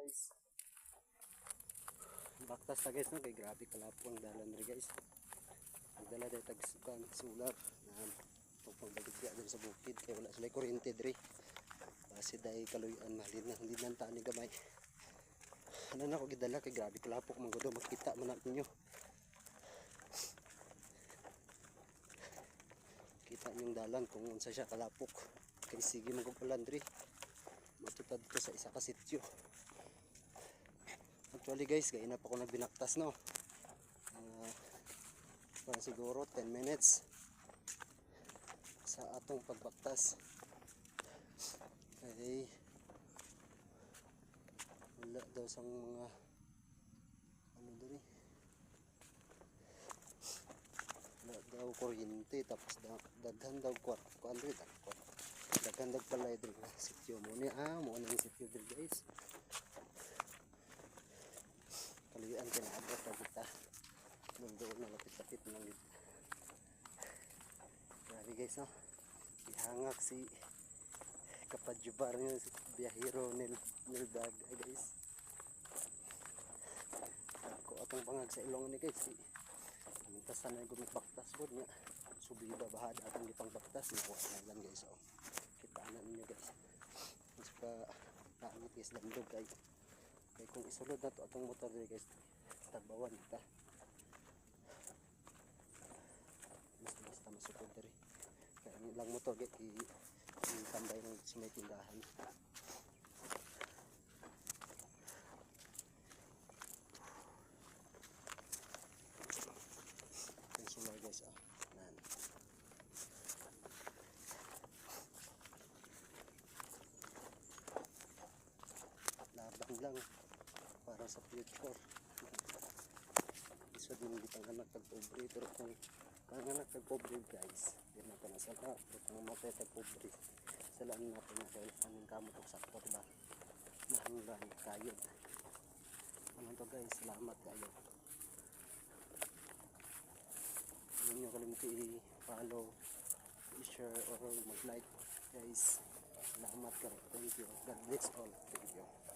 guys. Baktas ta guys no, kay grabe kalapong dalan ri guys. Nagdala day tag solar na pagpabaligya din sa bukid kay wala sila kuryente diri. Base day kaluyan mahalin na hindi nan tani gamay. Ano na ko gidala kay grabe kalapok man gud makita man ninyo. Kita yung dalan kung unsa siya kalapok. Kay sige man kog ulan diri. Matutad ko sa isa ka sityo. Actually guys, gaya na pa ako nagbinaktas no. Para siguro 10 minutes sa atong pagbaktas. Okay. Wala daw sang mga ano diri. Wala daw kuryente tapos daghan daw kwarto daghan daw pala diri na sityo mo ni mo na yung sityo diri guys. Kalian kinaabot na kita doon na lapit-lapit lang dito. Grabe guys no, ihangak si kapadjubar nyo si biyahero nildag guys. Ako atong bangag sa ilong ni guys si mintasan na gumibaktas po niya subida bahad atong gipang baktas nakuha na lang guys. Kitaan na ninyo guys mas pa naangit guys damdog guys. Kaya kung isulod na to atong motor dito guys, tagbawan kita. Basta masukod dito. Kaya ang ilang motor guys, itambay ng may tindahan. Yung sumay guys, nan. Laban lang para sa future. Isa din bitang anak tag-pobre pero kung kanganak tag-pobre guys di na na sala pero kung matay tag-pobre salaan natin na dahil anong kamot o sakto diba nahanglan kayod. Ano to guys, salamat kayo. Huwag nyo kalimutan i-follow, i-share or mag-like guys. Salamat kayo, thank you, God bless all, thank you.